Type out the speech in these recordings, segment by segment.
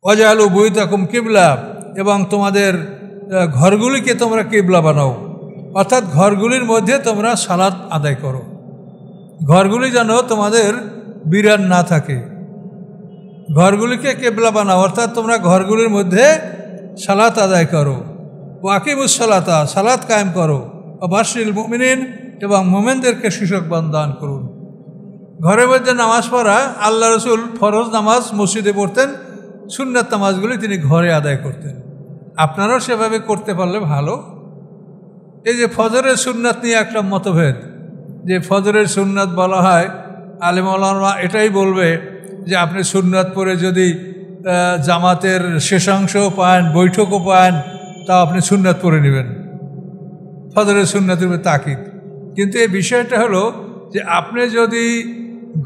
ওয়াজআলু বুয়ুতাকুম কিবলা, এবং তোমাদের ঘরগুলিকে তোমরা কিবলা বানাও, অর্থাৎ ঘরগুলির মধ্যে তোমরা সালাত আদায় করো। ঘরগুলি যেন তোমাদের বিরান না থাকে, ঘরগুলিকে কিবলা বানাও, অর্থাৎ তোমরা ঘরগুলির মধ্যে সালাত আদায় করো। ওয়াকিমুস সালাতা, সালাত কায়েম করো। ওয়াবাশশিরিল মুমিনিন, এবং মুমিনদেরকে সুসংবাদ দান করুন। ঘরের মধ্যে নামাজ পড়া, আল্লাহ রসুল ফরজ নামাজ মসজিদে পড়তেন, সুন্নাত নামাজগুলি তিনি ঘরে আদায় করতেন। আপনারাও সেভাবে করতে পারলে ভালো। এই যে ফজরের সুন্নাত নিয়ে একটা মতভেদ, যে ফজরের সুন্নাত বলা হয়, আলেম ওলামা এটাই বলবে যে আপনি সুন্নাত পড়ে যদি জামাতের শেষাংশও পান, বৈঠকও পান, তাও আপনি সুন্নাত পড়ে নেবেন। ফজরের সুন্নাতের তাকিদ। কিন্তু এই বিষয়টা হলো যে আপনি যদি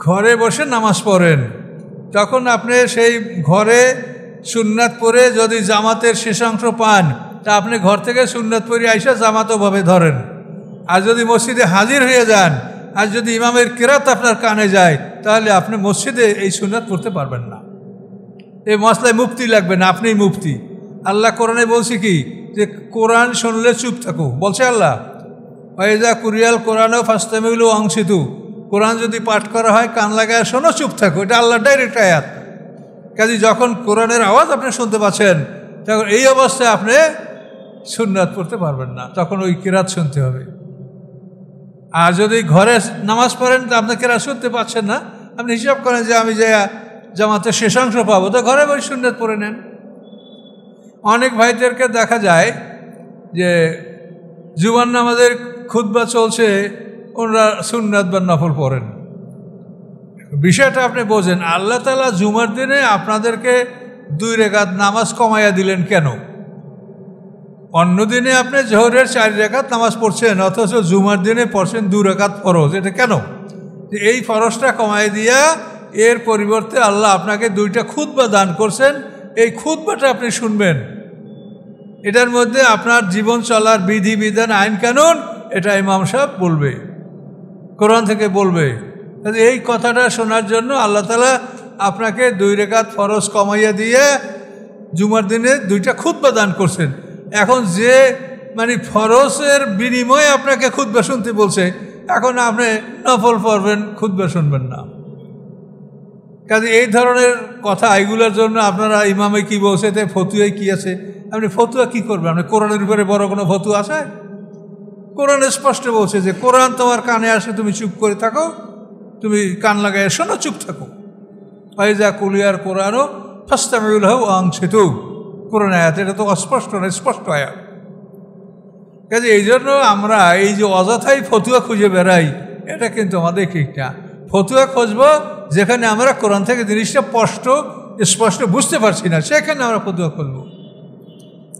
ঘরে বসে নামাজ পড়েন, তখন আপনি সেই ঘরে সুন্নাত পড়ে যদি জামাতের শেষাংশ পান, তা আপনি ঘর থেকে সুন্নাত পড়ে আইসা জামাতভাবে ধরেন। আর যদি মসজিদে হাজির হয়ে যান, আর যদি ইমামের কেরাত আপনার কানে যায়, তাহলে আপনি মসজিদে এই সুন্নাত পড়তে পারবেন না। এই মসলায় মুফতি লাগবে না, আপনিই মুফতি। আল্লাহ কোরআনে বলছে কি, যে কোরআন শুনলে চুপ থাকো, বলছে আল্লাহ। ওয়াইজা কুরিয়াল কোরআনও ফাস্তামিলু আনসিতু, কোরআন যদি পাঠ করা হয় কান লাগায় শোনো, চুপ থাকো। এটা আল্লাহ ডাইরেক্ট আয়াত। কাজে যখন কোরআনের আওয়াজ আপনি শুনতে পাচ্ছেন, তখন এই অবস্থায় আপনি সুন্নাত পড়তে পারবেন না, তখন ওই কিরাত শুনতে হবে। আর যদি ঘরে নামাজ পড়েন, তো আপনি কিরাত শুনতে পাচ্ছেন না, আপনি হিসাব করেন যে আমি যে জামাতের শেষাংশ পাবো, তো ঘরে বসে সুন্নাত পড়ে নেন। অনেক ভাইদেরকে দেখা যায় যে জুমার নামাজের খুতবা চলছে, ওনারা সুন্নাত বা নফল পড়েন। বিষয়টা আপনি বোঝেন, আল্লাহ তাআলা জুমার দিনে আপনাদেরকে 2 রাকাত নামাজ কমাইয়া দিলেন কেন? অন্য দিনে আপনি জোহরের 4 রাকাত নামাজ পড়ছেন, অথচ জুমার দিনে পড়ছেন 2 রাকাত ফরজ। এটা কেন? এই ফরজটা কমাই দিয়া এর পরিবর্তে আল্লাহ আপনাকে 2টা খুতবা দান করছেন। এই খুতবাটা আপনি শুনবেন, এটার মধ্যে আপনার জীবন চলার বিধিবিধান, আইন কানুন, এটা ইমাম সাহেব বলবে, কোরআন থেকে বলবে। এই কথাটা শোনার জন্য আল্লাহ তাআলা আপনাকে 2 রাকাত ফরজ কমাইয়া দিয়ে জুমার দিনে 2টা খুতবা দান করছেন। এখন যে ফরজের বিনিময়ে আপনাকে খুতবা শুনতে বলছে, এখন আপনি নফল পড়বেন, খুতবা শুনবেন না। কাজে এই ধরনের কথা, এগুলোর জন্য আপনারা ইমামে কি বলছে, তাই ফতুয়ায় কি আছে, আপনি ফতুয়া কি করবেন? আপনি কোরআনের উপরে বড় কোনো ফতুয়া আছে? কোরআন স্পষ্ট বলছে যে কোরআন তোমার কানে আসে, তুমি চুপ করে থাকো, তুমি কান লাগায় শোনো, চুপ থাকো। ওয়াইজা কুরিয়াল কোরআনও ফাস্তামিউ লাহু ওয়া আনসিতু, কোরআন আয়াত, এটা তো অস্পষ্ট না, স্পষ্ট আয়াত। কাজে এই জন্য আমরা এই যে অযথাই ফতুয়া খুঁজে বেড়াই, এটা কিন্তু আমাদের ঠিক না। ফতুয়া খুঁজবো যেখানে আমরা কোরআন থেকে জিনিসটা স্পষ্ট বুঝতে পারছি না, সেখানে আমরা ফতুয়া খুঁজবো।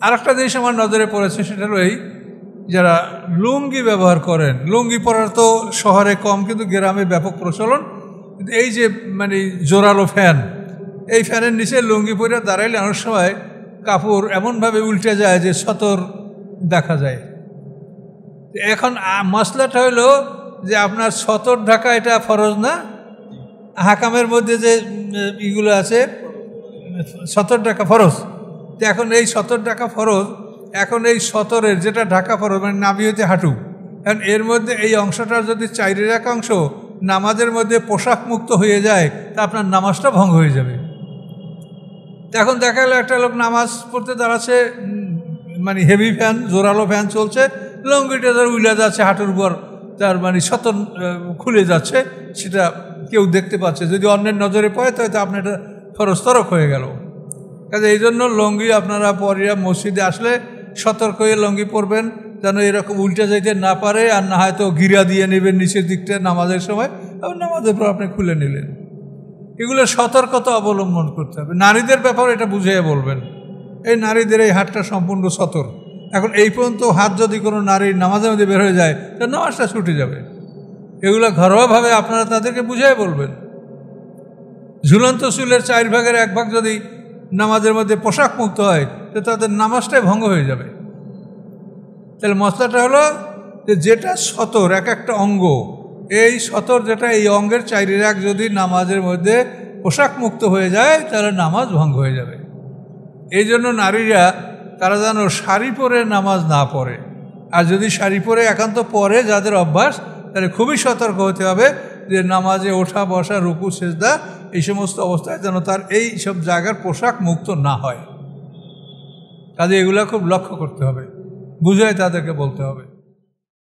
আর একটা জিনিস আমার নজরে পড়েছে, সেটা হলো এই, যারা লুঙ্গি ব্যবহার করেন, লুঙ্গি পরার তো শহরে কম, কিন্তু গ্রামে ব্যাপক প্রচলন। এই যে জোরালো ফ্যান, এই ফ্যানের নিচে লুঙ্গি পরে দাঁড়াইলে অনেক সময় কাপড় এমনভাবে উল্টে যায় যে সতর দেখা যায়। এখন মশলাটা হলো যে আপনার সতর ঢাকা এটা ফরজ না, হাকামের মধ্যে যে ইগুলো আছে, সতর ঢাকা ফরজ। তো এখন এই সতর ঢাকা ফরজ, এখন এই সতরের যেটা ঢাকা ফরজ, নাভি হতে হাঁটু, এখন এর মধ্যে এই অংশটার যদি 4 একাংশ নামাজের মধ্যে পোশাক মুক্ত হয়ে যায়, তা আপনার নামাজটা ভঙ্গ হয়ে যাবে। এখন দেখা গেলো একটা লোক নামাজ পড়তে দাঁড়াচ্ছে, হেভি ফ্যান, জোরালো ফ্যান চলছে, লঙ্গিটা ধর উইলা যাচ্ছে হাঁটুর উপর, তার সতর খুলে যাচ্ছে, সেটা কেউ দেখতে পাচ্ছে। যদি অন্যের নজরে পড়ে, তাহলে আপনার এটা ফরজ তরক হয়ে গেল। কাজে এই জন্য লঙ্গি আপনারা পরিয়া মসজিদে আসলে সতর্ক হয়ে লঙ্গি পরবেন, যেন এরকম উল্টে যাইতে না পারে। আর না হয়তো গিরা দিয়ে নেবেন নিচের দিকটা নামাজের সময়, এবং নামাজের পর আপনি খুলে নিলেন। এগুলো সতর্কতা অবলম্বন করতে হবে। নারীদের ব্যাপারে এটা বুঝিয়ে বলবেন, এই নারীদের এই হাতটা সম্পূর্ণ সতর। এখন এই পর্যন্ত হাত যদি কোনো নারীর নামাজের মধ্যে বের হয়ে যায়, তো নামাজটা ছুটে যাবে। এগুলো ঘরোয়াভাবে আপনারা তাদেরকে বুঝিয়ে বলবেন। ঝুলন্ত চুলের 4 ভাগের 1 ভাগ যদি নামাজের মধ্যে পোশাক মুক্ত হয়, তো তাদের নামাজটাই ভঙ্গ হয়ে যাবে। তাহলে মশলাটা হলো যে যেটা সতর, এক একটা অঙ্গ, এই সতর যেটা, এই অঙ্গের 4 ভাগ যদি নামাজের মধ্যে পোশাক মুক্ত হয়ে যায়, তাহলে নামাজ ভঙ্গ হয়ে যাবে। এই জন্য নারীরা তারা যেন শাড়ি পরে নামাজ না পড়ে, আর যদি শাড়ি পরে একান্ত পরে যাদের অভ্যাস, তাহলে খুবই সতর্ক হতে হবে যে নামাজে ওঠা বসা রুকু সেজদা এই সমস্ত অবস্থায় যেন তার এই সব জায়গার পোশাক মুক্ত না হয়। কাজে এগুলো খুব লক্ষ্য করতে হবে, বুঝায় তাদেরকে বলতে হবে।